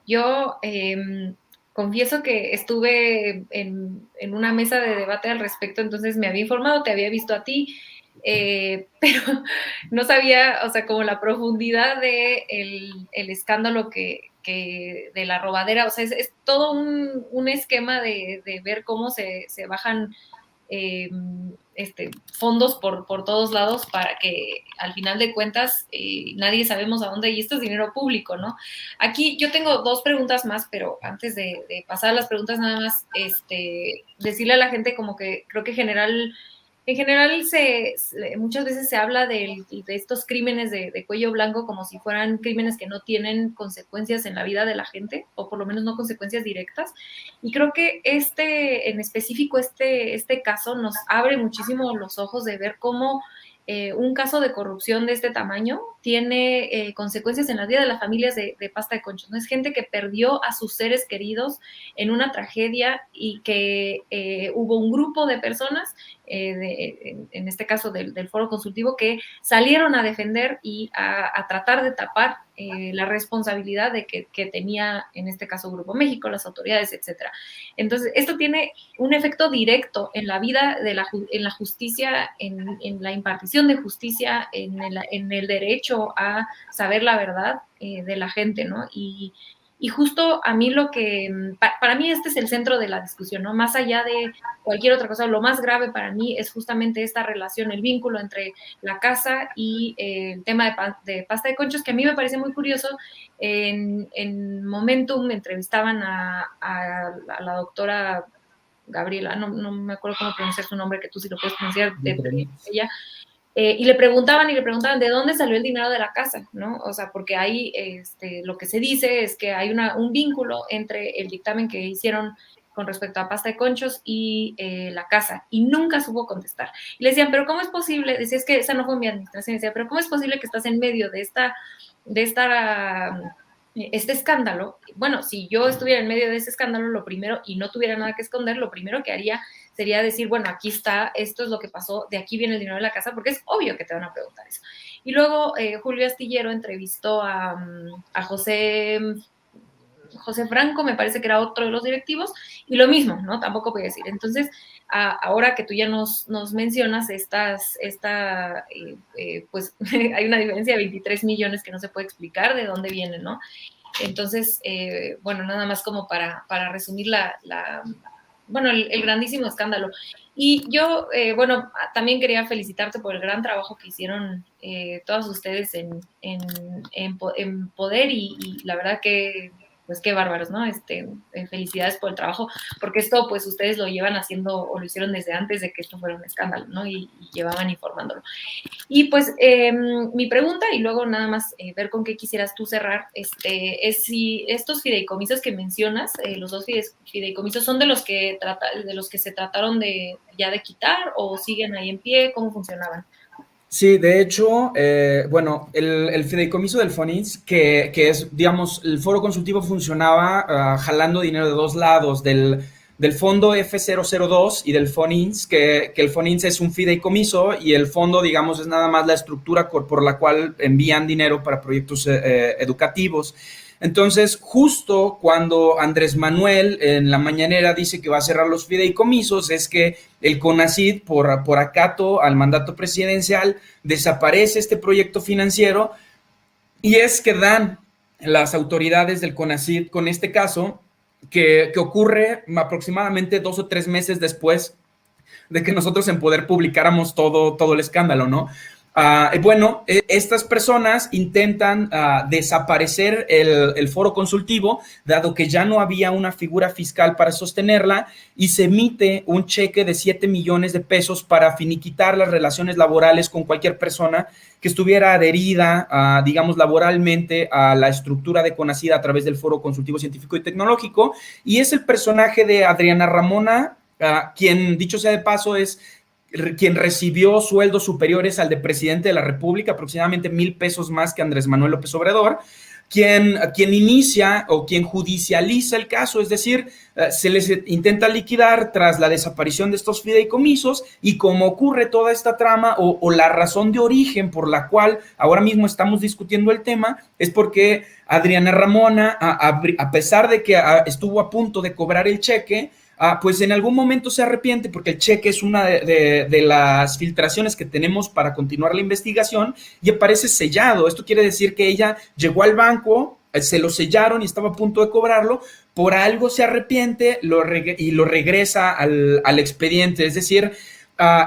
Yo confieso que estuve en una mesa de debate al respecto, entonces me había informado, te había visto a ti, pero no sabía, o sea, como la profundidad de el escándalo que de la robadera, o sea, es todo un esquema de ver cómo se bajan eh, fondos por todos lados para que al final de cuentas nadie sabemos a dónde, y esto es dinero público, ¿no? Aquí yo tengo dos preguntas más, pero antes de pasar a las preguntas, nada más decirle a la gente como que creo que en general muchas veces se habla de estos crímenes de cuello blanco como si fueran crímenes que no tienen consecuencias en la vida de la gente, o por lo menos no consecuencias directas. Y creo que en específico, este caso nos abre muchísimo los ojos de ver cómo un caso de corrupción de este tamaño tiene consecuencias en la vida de las familias de Pasta de Conchos, ¿no? Es gente que perdió a sus seres queridos en una tragedia y que hubo un grupo de personas, en este caso del foro consultivo, que salieron a defender y a tratar de tapar la responsabilidad que tenía, en este caso, Grupo México, las autoridades, etcétera. Entonces, esto tiene un efecto directo en la vida en la justicia, en la impartición de justicia, en el derecho a saber la verdad de la gente, ¿no? Y justo a mí para mí este es el centro de la discusión, ¿no? Más allá de cualquier otra cosa, lo más grave para mí es justamente esta relación, el vínculo entre la casa y el tema de Pasta de Conchos, que a mí me parece muy curioso. En Momentum entrevistaban a la doctora Gabriela, no me acuerdo cómo pronunciar su nombre, que tú sí lo puedes pronunciar, de ella, y le preguntaban de dónde salió el dinero de la casa, ¿no? O sea, porque ahí lo que se dice es que hay un vínculo entre el dictamen que hicieron con respecto a Pasta de Conchos y la casa, y nunca supo contestar. Y le decían, pero ¿cómo es posible? Decía, es que esa no fue mi administración. Decía, pero ¿cómo es posible que estás en medio de este escándalo? Bueno, si yo estuviera en medio de ese escándalo, lo primero, y no tuviera nada que esconder, lo primero que haría sería decir, bueno, aquí está, esto es lo que pasó, de aquí viene el dinero de la casa, porque es obvio que te van a preguntar eso. Y luego Julio Astillero entrevistó a José Franco, me parece que era otro de los directivos, y lo mismo, ¿no? Tampoco voy a decir. Entonces, ahora que tú ya nos mencionas pues hay una diferencia de 23 millones que no se puede explicar de dónde vienen, ¿no? Entonces, bueno, nada más como para resumir bueno, el grandísimo escándalo. Y yo, bueno, también quería felicitarte por el gran trabajo que hicieron todos ustedes en Poder, y la verdad que, pues qué bárbaros, ¿no? Felicidades por el trabajo, porque esto, pues ustedes lo llevan haciendo o lo hicieron desde antes de que esto fuera un escándalo, ¿no? Y llevaban informándolo. Y pues mi pregunta, y luego nada más ver con qué quisieras tú cerrar, es si estos fideicomisos que mencionas, los dos fideicomisos, son de los que se trataron ya de quitar, o siguen ahí en pie, ¿cómo funcionaban? Sí, de hecho, bueno, el fideicomiso del FONINS, que es, digamos, el foro consultivo funcionaba jalando dinero de dos lados, del fondo F002 y del FONINS, que el FONINS es un fideicomiso y el fondo, digamos, es nada más la estructura por la cual envían dinero para proyectos educativos. Entonces, justo cuando Andrés Manuel en la mañanera dice que va a cerrar los fideicomisos, es que el CONACYT, por acato al mandato presidencial, desaparece este proyecto financiero, y es que dan las autoridades del CONACYT con este caso que ocurre aproximadamente 2 o 3 meses después de que nosotros en Poder publicáramos todo el escándalo, ¿no? Bueno, estas personas intentan desaparecer el foro consultivo, dado que ya no había una figura fiscal para sostenerla, y se emite un cheque de 7 millones de pesos para finiquitar las relaciones laborales con cualquier persona que estuviera adherida, digamos, laboralmente a la estructura de CONACYT a través del Foro Consultivo Científico y Tecnológico, y es el personaje de Adriana Ramona, quien, dicho sea de paso, es quien recibió sueldos superiores al de presidente de la República, aproximadamente 1,000 pesos más que Andrés Manuel López Obrador, quien inicia o quien judicializa el caso, es decir, se les intenta liquidar tras la desaparición de estos fideicomisos, y como ocurre toda esta trama o la razón de origen por la cual ahora mismo estamos discutiendo el tema es porque Adriana Ramona, a pesar de que estuvo a punto de cobrar el cheque, pues en algún momento se arrepiente porque el cheque es una de las filtraciones que tenemos para continuar la investigación y aparece sellado. Esto quiere decir que ella llegó al banco, se lo sellaron y estaba a punto de cobrarlo, por algo se arrepiente y lo regresa al expediente. Es decir,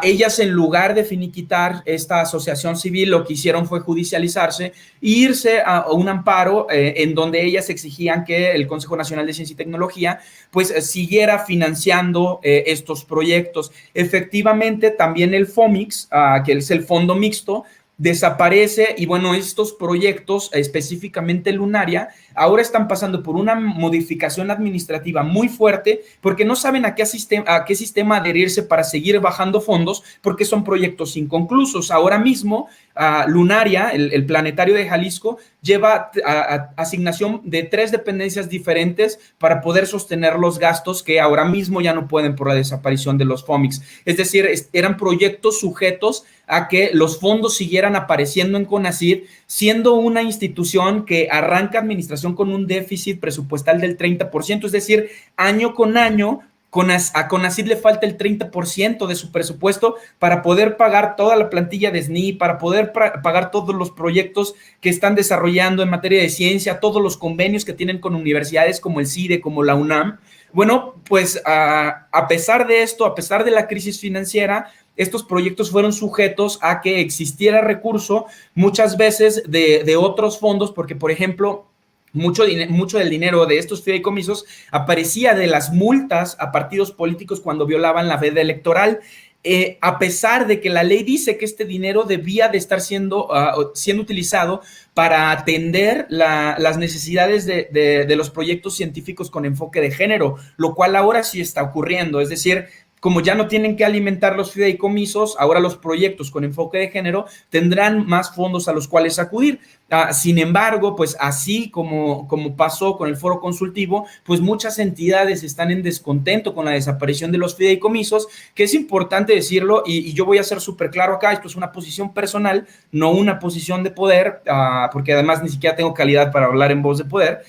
ellas, en lugar de finiquitar esta asociación civil, lo que hicieron fue judicializarse e irse a un amparo en donde ellas exigían que el Consejo Nacional de Ciencia y Tecnología pues siguiera financiando estos proyectos. Efectivamente, también el FOMIX, que es el Fondo Mixto, desaparece, y bueno, estos proyectos, específicamente Lunaria, ahora están pasando por una modificación administrativa muy fuerte porque no saben a qué sistema adherirse para seguir bajando fondos, porque son proyectos inconclusos. Ahora mismo, Lunaria, el planetario de Jalisco, lleva asignación de 3 dependencias diferentes para poder sostener los gastos que ahora mismo ya no pueden por la desaparición de los FOMIX. Es decir, eran proyectos sujetos a que los fondos siguieran apareciendo en CONACYT, siendo una institución que arranca administración con un déficit presupuestal del 30%, es decir, año con año a CONACYT le falta el 30% de su presupuesto para poder pagar toda la plantilla de SNI, para poder pagar todos los proyectos que están desarrollando en materia de ciencia, todos los convenios que tienen con universidades como el CIDE, como la UNAM. Bueno, pues a pesar de esto, a pesar de la crisis financiera, estos proyectos fueron sujetos a que existiera recurso muchas veces de otros fondos, porque, por ejemplo, mucho del dinero de estos fideicomisos aparecía de las multas a partidos políticos cuando violaban la veda electoral. A pesar de que la ley dice que este dinero debía de estar siendo utilizado para atender las necesidades de los proyectos científicos con enfoque de género, lo cual ahora sí está ocurriendo. Es decir, como ya no tienen que alimentar los fideicomisos, ahora los proyectos con enfoque de género tendrán más fondos a los cuales acudir. Sin embargo, pues así como pasó con el foro consultivo, pues muchas entidades están en descontento con la desaparición de los fideicomisos, que es importante decirlo, y yo voy a ser súper claro acá, esto es una posición personal, no una posición de poder, porque además ni siquiera tengo calidad para hablar en voz de poder.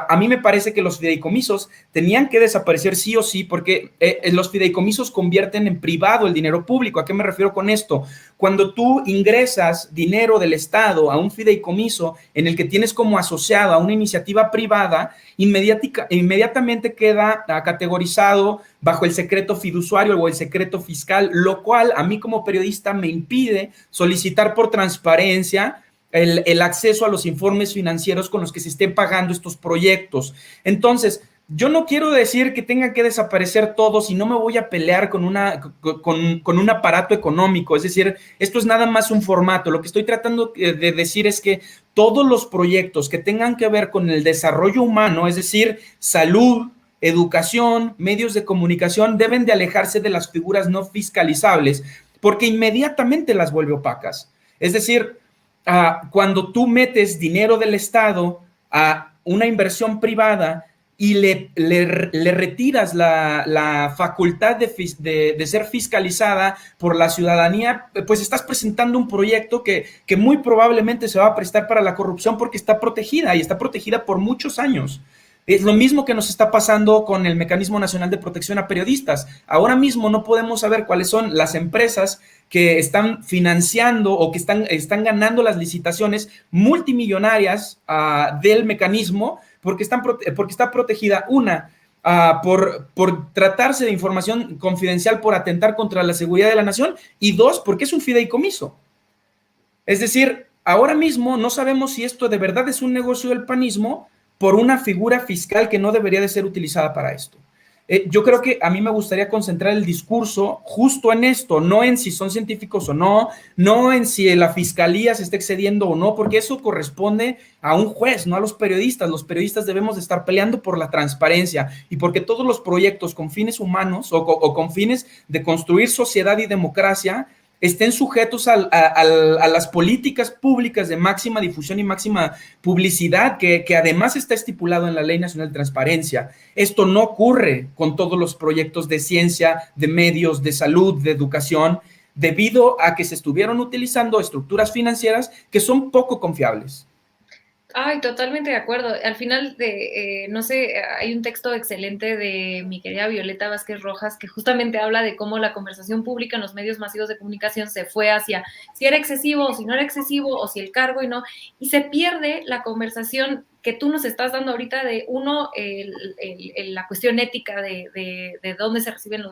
A mí me parece que los fideicomisos tenían que desaparecer sí o sí, porque los fideicomisos convierten en privado el dinero público. ¿A qué me refiero con esto? Cuando tú ingresas dinero del Estado a un fideicomiso en el que tienes como asociado a una iniciativa privada, inmediatamente queda categorizado bajo el secreto fiduciario o el secreto fiscal, lo cual a mí como periodista me impide solicitar por transparencia el acceso a los informes financieros con los que se estén pagando estos proyectos. Entonces, yo no quiero decir que tengan que desaparecer todos y no me voy a pelear con un aparato económico. Es decir, esto es nada más un formato. Lo que estoy tratando de decir es que todos los proyectos que tengan que ver con el desarrollo humano, es decir, salud, educación, medios de comunicación, deben de alejarse de las figuras no fiscalizables, porque inmediatamente las vuelve opacas. Es decir, cuando tú metes dinero del Estado a una inversión privada y le retiras la facultad de ser fiscalizada por la ciudadanía, pues estás presentando un proyecto que muy probablemente se va a prestar para la corrupción porque está protegida y está protegida por muchos años. Es lo mismo que nos está pasando con el Mecanismo Nacional de Protección a Periodistas. Ahora mismo no podemos saber cuáles son las empresas que están financiando o que están ganando las licitaciones multimillonarias del mecanismo porque está protegida, una, por tratarse de información confidencial, por atentar contra la seguridad de la nación, y dos, porque es un fideicomiso. Es decir, ahora mismo no sabemos si esto de verdad es un negocio del panismo por una figura fiscal que no debería de ser utilizada para esto. Yo creo que a mí me gustaría concentrar el discurso justo en esto, no en si son científicos o no, no en si la fiscalía se está excediendo o no, porque eso corresponde a un juez, no a los periodistas. Los periodistas debemos de estar peleando por la transparencia y porque todos los proyectos con fines humanos o con fines de construir sociedad y democracia estén sujetos a las políticas públicas de máxima difusión y máxima publicidad, que además está estipulado en la Ley Nacional de Transparencia. Esto no ocurre con todos los proyectos de ciencia, de medios, de salud, de educación, debido a que se estuvieron utilizando estructuras financieras que son poco confiables. Ay, totalmente de acuerdo. Al final no sé, hay un texto excelente de mi querida Violeta Vázquez Rojas que justamente habla de cómo la conversación pública en los medios masivos de comunicación se fue hacia si era excesivo o si no era excesivo o si el cargo y no, y se pierde la conversación que tú nos estás dando ahorita de uno, la cuestión ética de dónde se reciben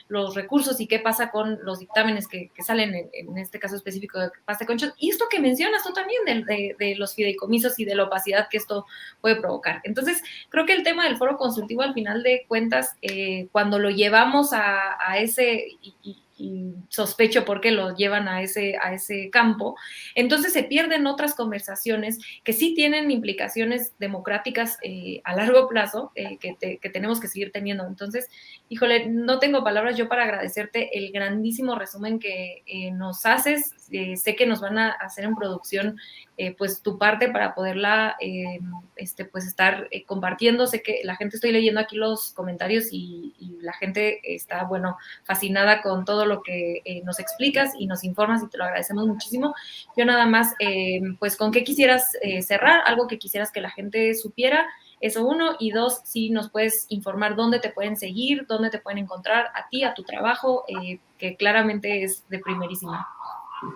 los recursos y qué pasa con los dictámenes que salen en este caso específico de pasta de conchos. Y esto que mencionas tú también de los fideicomisos y de la opacidad que esto puede provocar. Entonces, creo que el tema del foro consultivo, al final de cuentas, cuando lo llevamos a ese, y sospecho por qué lo llevan a ese campo, entonces se pierden otras conversaciones que sí tienen implicaciones democráticas a largo plazo que tenemos que seguir teniendo. Entonces, híjole, no tengo palabras yo para agradecerte el grandísimo resumen que nos haces. Sé que nos van a hacer en producción pues tu parte para poderla pues estar compartiendo. Sé que la gente, estoy leyendo aquí los comentarios y la gente está, bueno, fascinada con todo lo que nos explicas y nos informas y te lo agradecemos muchísimo. Yo nada más, pues, ¿con qué quisieras cerrar? Algo que quisieras que la gente supiera. Eso uno, y dos, si nos puedes informar dónde te pueden seguir, dónde te pueden encontrar a ti, a tu trabajo, que claramente es de primerísima.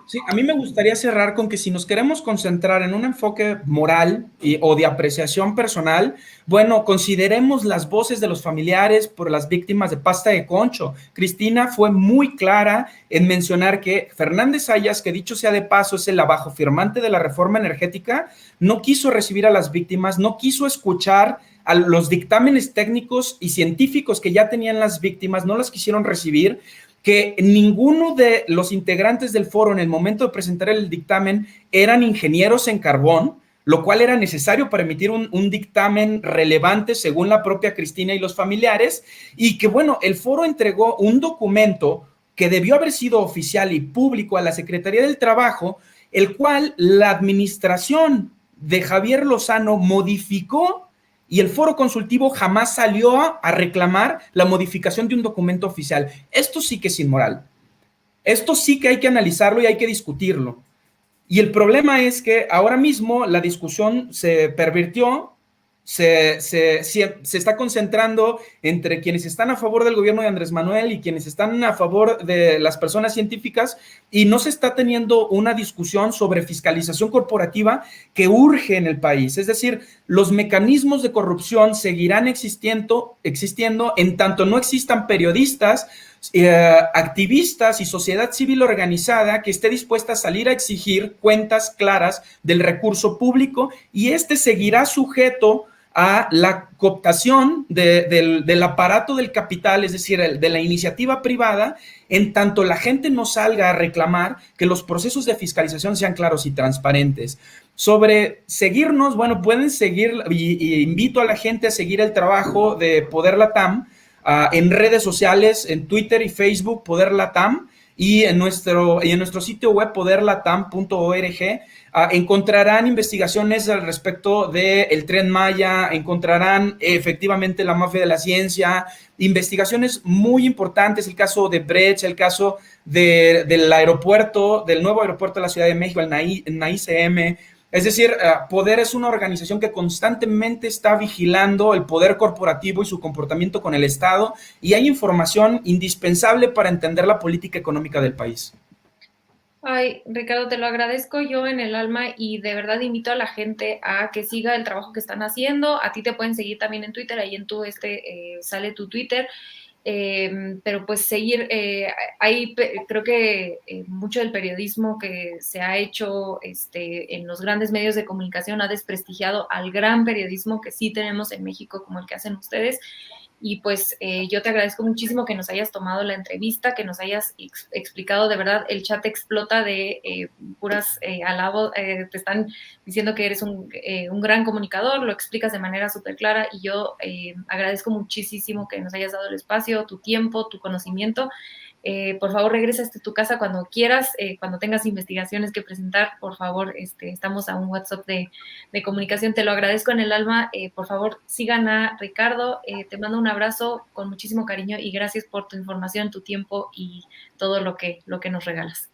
Sí, a mí me gustaría cerrar con que si nos queremos concentrar en un enfoque moral o de apreciación personal, bueno, consideremos las voces de los familiares por las víctimas de pasta de concho. Cristina fue muy clara en mencionar que Fernández Ayas, que dicho sea de paso es el abajo firmante de la reforma energética, no quiso recibir a las víctimas, no quiso escuchar a los dictámenes técnicos y científicos que ya tenían las víctimas, no las quisieron recibir, que ninguno de los integrantes del foro en el momento de presentar el dictamen eran ingenieros en carbón, lo cual era necesario para emitir un dictamen relevante según la propia Cristina y los familiares, y que bueno, el foro entregó un documento que debió haber sido oficial y público a la Secretaría del Trabajo, el cual la administración de Javier Lozano modificó y el foro consultivo jamás salió a reclamar la modificación de un documento oficial. Esto sí que es inmoral. Esto sí que hay que analizarlo y hay que discutirlo. Y el problema es que ahora mismo la discusión se pervirtió, se está concentrando entre quienes están a favor del gobierno de Andrés Manuel y quienes están a favor de las personas científicas, y no se está teniendo una discusión sobre fiscalización corporativa que urge en el país. Es decir, los mecanismos de corrupción seguirán existiendo en tanto no existan periodistas, activistas y sociedad civil organizada que esté dispuesta a salir a exigir cuentas claras del recurso público, y este seguirá sujeto a la cooptación del aparato del capital, es decir, de la iniciativa privada, en tanto la gente no salga a reclamar que los procesos de fiscalización sean claros y transparentes. Sobre seguirnos, bueno, pueden seguir, y invito a la gente a seguir el trabajo de Poder Latam, en redes sociales, en Twitter y Facebook, Poder Latam, y en nuestro sitio web poderlatam.org encontrarán investigaciones al respecto del Tren Maya, encontrarán efectivamente la mafia de la ciencia, investigaciones muy importantes, el caso de Brecht, el caso del aeropuerto, del nuevo aeropuerto de la Ciudad de México, el NAICM. Es decir, Poder es una organización que constantemente está vigilando el poder corporativo y su comportamiento con el Estado, y hay información indispensable para entender la política económica del país. Ay, Ricardo, te lo agradezco yo en el alma y de verdad invito a la gente a que siga el trabajo que están haciendo. A ti te pueden seguir también en Twitter, ahí en sale tu Twitter. Pero pues seguir, creo que mucho del periodismo que se ha hecho en los grandes medios de comunicación ha desprestigiado al gran periodismo que sí tenemos en México como el que hacen ustedes. Y pues yo te agradezco muchísimo que nos hayas tomado la entrevista, que nos hayas explicado, de verdad, el chat explota de puras alabos, te están diciendo que eres un gran comunicador, lo explicas de manera súper clara y yo agradezco muchísimo que nos hayas dado el espacio, tu tiempo, tu conocimiento. Por favor, regresa a tu casa cuando quieras, cuando tengas investigaciones que presentar, por favor, estamos a un WhatsApp de comunicación, te lo agradezco en el alma. Por favor, sigan a Ricardo, te mando un abrazo con muchísimo cariño y gracias por tu información, tu tiempo y todo lo que nos regalas.